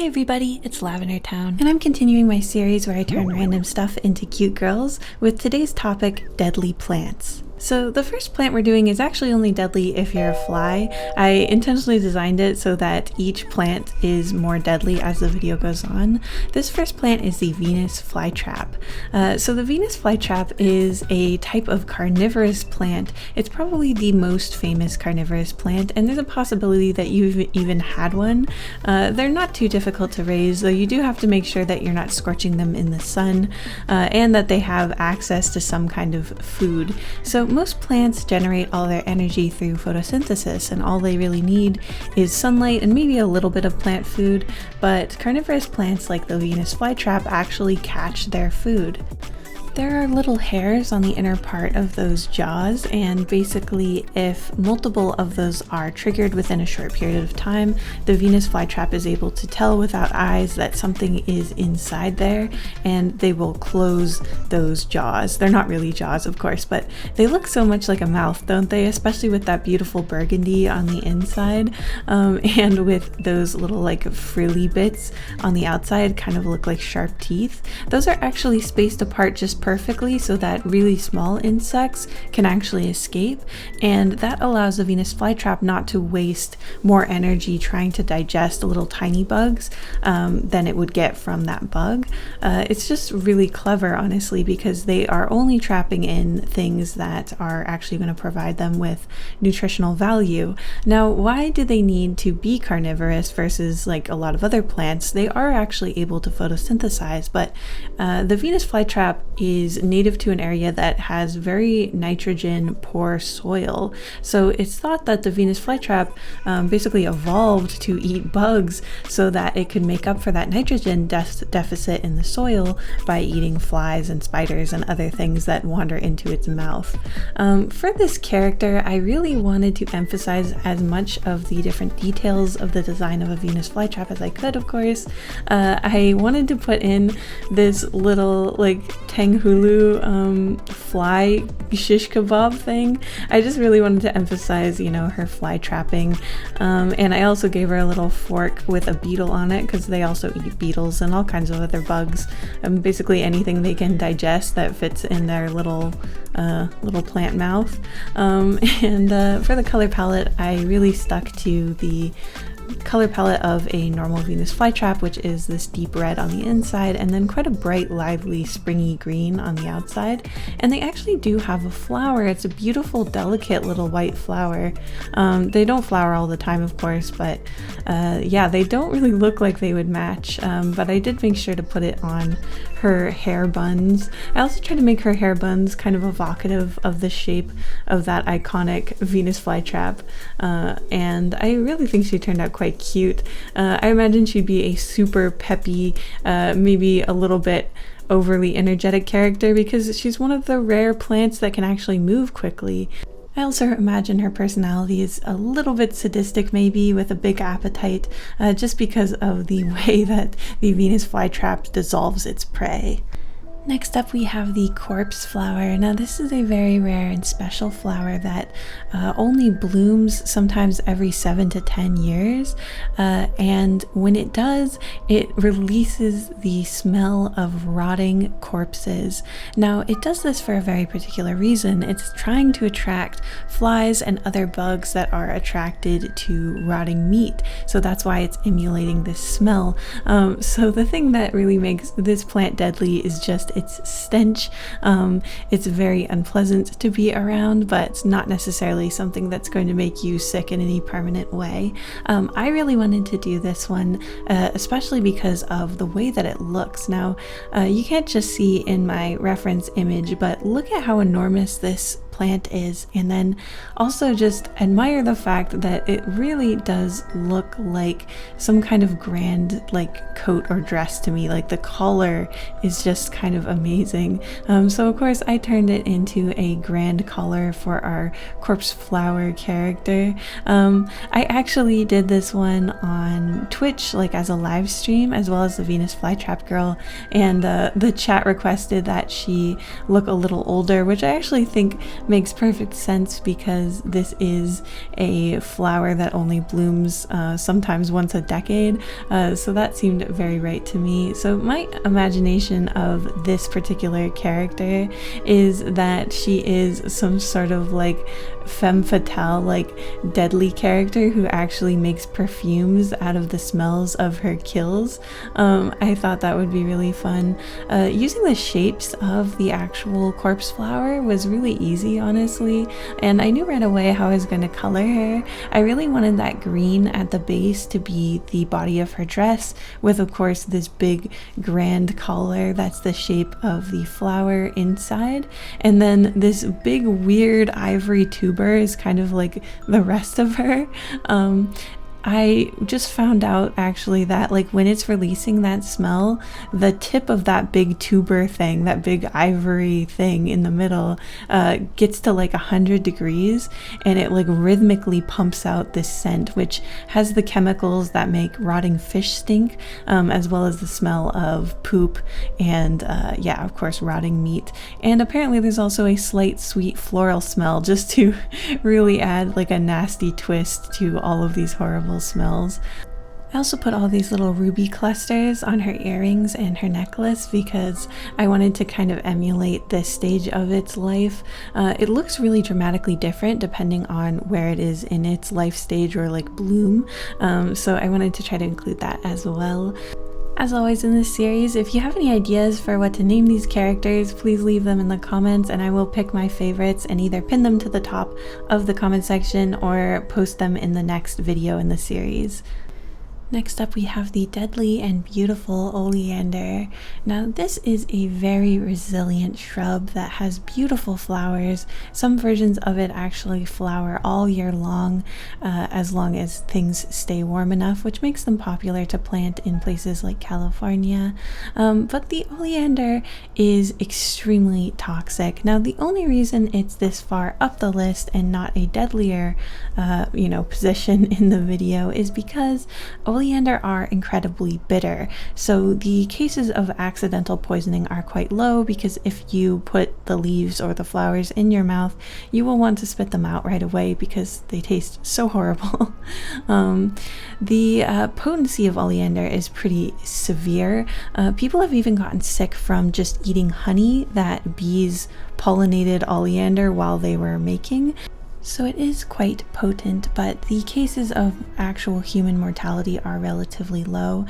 Hey everybody, it's LavenderTowne, and I'm continuing my series where I turn random stuff into cute girls with today's topic, deadly plants. So the first plant we're doing is actually only deadly if you're a fly. I intentionally designed it so that each plant is more deadly as the video goes on. This first plant is the Venus flytrap. So the Venus flytrap is a type of carnivorous plant. It's probably the most famous carnivorous plant, and there's a possibility that you've even had one. They're not too difficult to raise, though you do have to make sure that you're not scorching them in the sun, and that they have access to some kind of food. So most plants generate all their energy through photosynthesis, and all they really need is sunlight and maybe a little bit of plant food, but carnivorous plants like the Venus flytrap actually catch their food. There are little hairs on the inner part of those jaws, and basically if multiple of those are triggered within a short period of time, the Venus flytrap is able to tell without eyes that something is inside there, and they will close those jaws. They're not really jaws, of course, but they look so much like a mouth, don't they? Especially with that beautiful burgundy on the inside, and with those little like frilly bits on the outside kind of look like sharp teeth. Those are actually spaced apart just perfectly so that really small insects can actually escape, and that allows the Venus flytrap not to waste more energy trying to digest little tiny bugs than it would get from that bug. It's just really clever, honestly, because they are only trapping in things that are actually going to provide them with nutritional value. Now, why do they need to be carnivorous versus like a lot of other plants? They are actually able to photosynthesize, but the Venus flytrap is native to an area that has very nitrogen poor soil. So it's thought that the Venus flytrap basically evolved to eat bugs so that it could make up for that nitrogen deficit in the soil by eating flies and spiders and other things that wander into its mouth. For this character, I really wanted to emphasize as much of the different details of the design of a Venus flytrap as I could, of course. I wanted to put in this little like Tanghulu fly shish kebab thing. I just really wanted to emphasize, her fly trapping. And I also gave her a little fork with a beetle on it because they also eat beetles and all kinds of other bugs. Basically anything they can digest that fits in their little plant mouth. And for the color palette, I really stuck to the color palette of a normal Venus flytrap, which is this deep red on the inside and then quite a bright, lively, springy green on the outside. And they actually do have a flower. It's a beautiful, delicate little white flower. They don't flower all the time, of course, but yeah, they don't really look like they would match, but I did make sure to put it on her hair buns. I also tried to make her hair buns kind of evocative of the shape of that iconic Venus flytrap, and I really think she turned out quite cute. I imagine she'd be a super peppy, maybe a little bit overly energetic character because she's one of the rare plants that can actually move quickly. I also imagine her personality is a little bit sadistic, maybe with a big appetite, just because of the way that the Venus flytrap dissolves its prey. Next up we have the corpse flower. Now this is a very rare and special flower that only blooms sometimes every 7 to 10 years, and when it does, it releases the smell of rotting corpses. Now it does this for a very particular reason. It's trying to attract flies and other bugs that are attracted to rotting meat, so that's why it's emulating this smell. So the thing that really makes this plant deadly is just its stench. It's very unpleasant to be around, but it's not necessarily something that's going to make you sick in any permanent way. I really wanted to do this one, especially because of the way that it looks. Now, you can't just see in my reference image, but look at how enormous this plant is, and then also just admire the fact that it really does look like some kind of grand like coat or dress to me. Like the collar is just kind of amazing. So of course I turned it into a grand collar for our corpse flower character. I actually did this one on Twitch, like as a live stream, as well as the Venus flytrap girl, and the chat requested that she look a little older, which I actually think makes perfect sense because this is a flower that only blooms sometimes once a decade, so that seemed very right to me. So my imagination of this particular character is that she is some sort of like femme fatale, like deadly character who actually makes perfumes out of the smells of her kills. I thought that would be really fun. Using the shapes of the actual corpse flower was really easy, honestly, and I knew right away how I was going to color her. I really wanted that green at the base to be the body of her dress, with of course this big grand collar that's the shape of the flower inside, and then this big weird ivory tuber is kind of like the rest of her. I just found out actually that like when it's releasing that smell, the tip of that big tuber thing, that big ivory thing in the middle, gets to like 100 degrees, and it like rhythmically pumps out this scent, which has the chemicals that make rotting fish stink, as well as the smell of poop and yeah, of course, rotting meat. And apparently there's also a slight sweet floral smell, just to really add like a nasty twist to all of these horrible smells. I also put all these little ruby clusters on her earrings and her necklace because I wanted to kind of emulate this stage of its life. It looks really dramatically different depending on where it is in its life stage or like bloom, so I wanted to try to include that as well. As always in this series, if you have any ideas for what to name these characters, please leave them in the comments and I will pick my favorites and either pin them to the top of the comment section or post them in the next video in the series. Next up we have the deadly and beautiful Oleander. Now this is a very resilient shrub that has beautiful flowers. Some versions of it actually flower all year long as things stay warm enough, which makes them popular to plant in places like California. But the Oleander is extremely toxic. Now the only reason it's this far up the list and not a deadlier position in the video is because Oleander are incredibly bitter, so the cases of accidental poisoning are quite low because if you put the leaves or the flowers in your mouth, you will want to spit them out right away because they taste so horrible. The potency of Oleander is pretty severe. People have even gotten sick from just eating honey that bees pollinated Oleander while they were making. So it is quite potent, but the cases of actual human mortality are relatively low.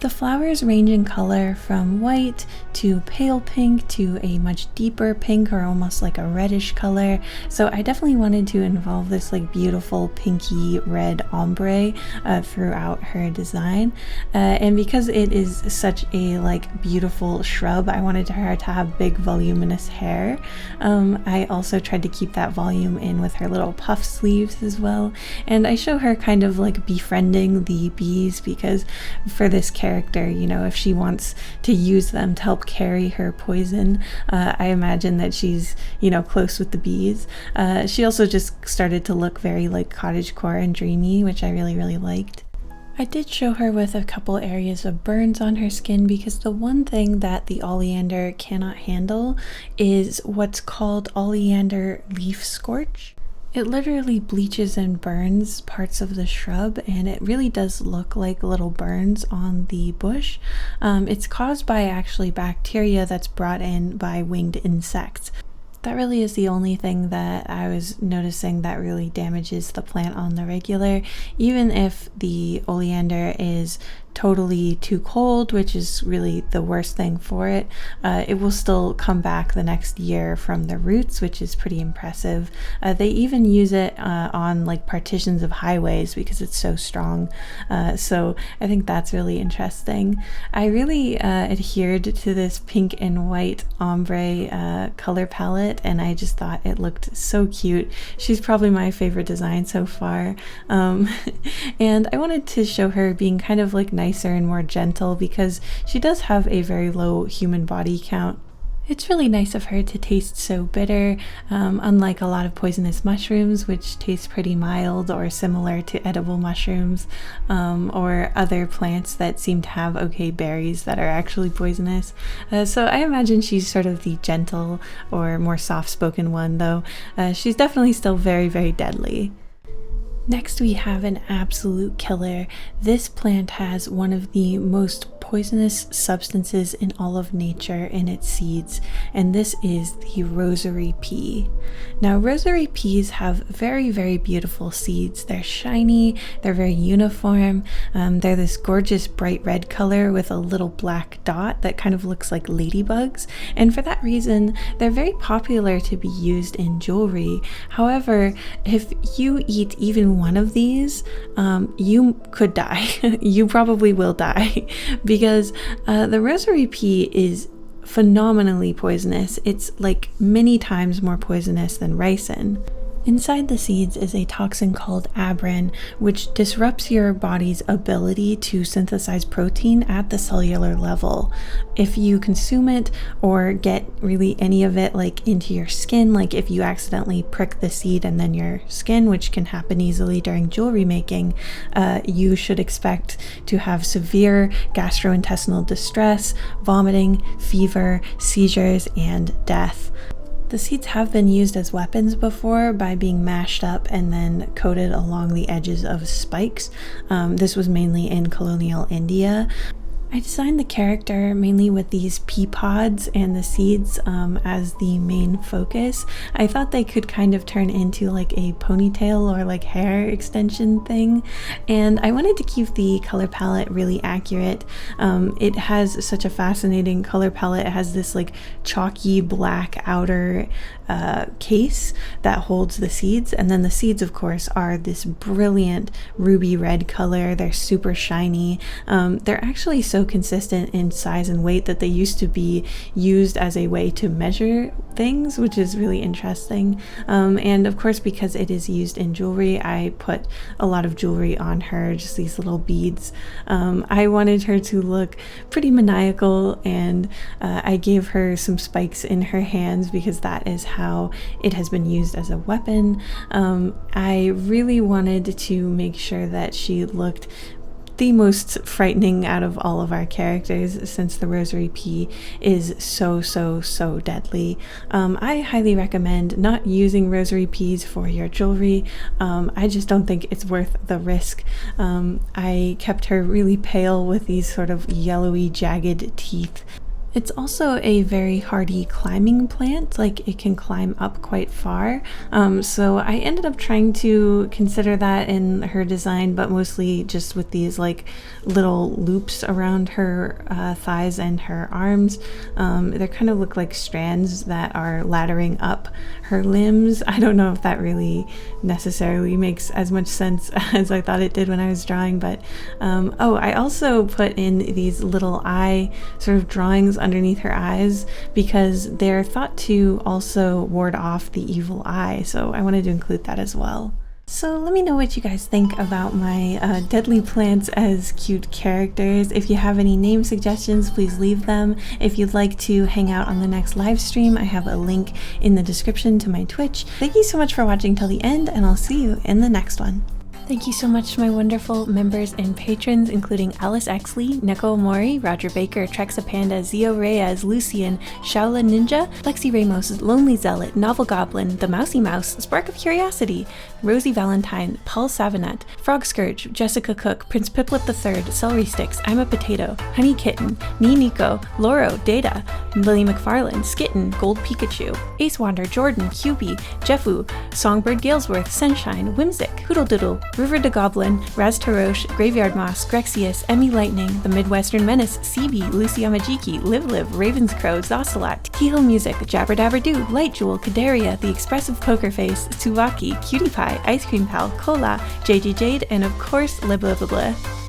The flowers range in color from white to pale pink to a much deeper pink or almost like a reddish color. So I definitely wanted to involve this like beautiful pinky red ombre throughout her design. And because it is such a like beautiful shrub, I wanted her to have big voluminous hair. I also tried to keep that volume in with her little puff sleeves as well. And I show her kind of like befriending the bees because for this character, if she wants to use them to help carry her poison, I imagine that she's, close with the bees. She also just started to look very like cottagecore and dreamy, which I really, really liked. I did show her with a couple areas of burns on her skin because the one thing that the Oleander cannot handle is what's called Oleander leaf scorch. It literally bleaches and burns parts of the shrub, and it really does look like little burns on the bush. It's caused by actually bacteria that's brought in by winged insects. That really is the only thing that I was noticing that really damages the plant on the regular. Even if the Oleander is totally too cold, which is really the worst thing for it, it will still come back the next year from the roots, which is pretty impressive. They even use it on like partitions of highways because it's so strong. So I think that's really interesting. I really adhered to this pink and white ombre color palette, and I just thought it looked so cute. She's probably my favorite design so far. And I wanted to show her being kind of like nicer and more gentle because she does have a very low human body count. It's really nice of her to taste so bitter, unlike a lot of poisonous mushrooms, which taste pretty mild or similar to edible mushrooms, or other plants that seem to have okay berries that are actually poisonous. So I imagine she's sort of the gentle or more soft-spoken one, though she's definitely still very, very deadly. Next, we have an absolute killer. This plant has one of the most poisonous substances in all of nature in its seeds, and this is the rosary pea. Now, rosary peas have very, very beautiful seeds. They're shiny, they're very uniform, they're this gorgeous bright red color with a little black dot that kind of looks like ladybugs, and for that reason, they're very popular to be used in jewelry. However, if you eat even one of these, you could die. You probably will die because the rosary pea is phenomenally poisonous. It's like many times more poisonous than ricin. Inside the seeds is a toxin called abrin, which disrupts your body's ability to synthesize protein at the cellular level. If you consume it or get really any of it like into your skin, like if you accidentally prick the seed and then your skin, which can happen easily during jewelry making, you should expect to have severe gastrointestinal distress, vomiting, fever, seizures, and death. The seeds have been used as weapons before by being mashed up and then coated along the edges of spikes. This was mainly in colonial India. I designed the character mainly with these pea pods and the seeds as the main focus. I thought they could kind of turn into like a ponytail or like hair extension thing, and I wanted to keep the color palette really accurate. It has such a fascinating color palette. It has this like chalky black outer case that holds the seeds, and then the seeds of course are this brilliant ruby red color. They're super shiny. They're actually so consistent in size and weight that they used to be used as a way to measure things, which is really interesting. And of course, because it is used in jewelry, I put a lot of jewelry on her, just these little beads. I wanted her to look pretty maniacal, and I gave her some spikes in her hands because that is how it has been used as a weapon. I really wanted to make sure that she looked the most frightening out of all of our characters, since the rosary pea is so deadly. I highly recommend not using rosary peas for your jewelry. I just don't think it's worth the risk. I kept her really pale with these sort of yellowy jagged teeth. It's also a very hardy climbing plant, like it can climb up quite far. So I ended up trying to consider that in her design, but mostly just with these like little loops around her thighs and her arms. They kind of look like strands that are laddering up her limbs. I don't know if that really necessarily makes as much sense as I thought it did when I was drawing, but I also put in these little eye sort of drawings underneath her eyes because they're thought to also ward off the evil eye, so I wanted to include that as well. So let me know what you guys think about my deadly plants as cute characters. If you have any name suggestions, please leave them. If you'd like to hang out on the next live stream, I have a link in the description to my Twitch. Thank you so much for watching till the end, and I'll see you in the next one. Thank you so much to my wonderful members and patrons, including Alice Exley, Neko Mori, Roger Baker, Trexa Panda, Zio Reyes, Lucian, Shaola Ninja, Lexi Ramos, Lonely Zealot, Novel Goblin, The Mousy Mouse, Spark of Curiosity, Rosie Valentine, Paul Savanat, Frog Scourge, Jessica Cook, Prince Piplet III, Celery Sticks, I'm a Potato, Honey Kitten, Nee Nico, Loro, Data, Lily McFarlane, Skitten, Gold Pikachu, Ace Wander, Jordan, Hubie, Jeffu, Songbird Galesworth, Sunshine, Whimsic, Hoodle Doodle, River the Goblin, Raz Tarosh, Graveyard Moss, Grexius, Emmy Lightning, The Midwestern Menace, CB, Lucy Amajiki, Live Live, Ravenscrow, Zocelot, Teal Music, Jabber Dabber Doo, Light Jewel, Kadaria, The Expressive Poker Face, Tsubaki, Cutie Pie, Ice Cream Pal, Cola, JJ Jade, and of course, Lib Lib Blah.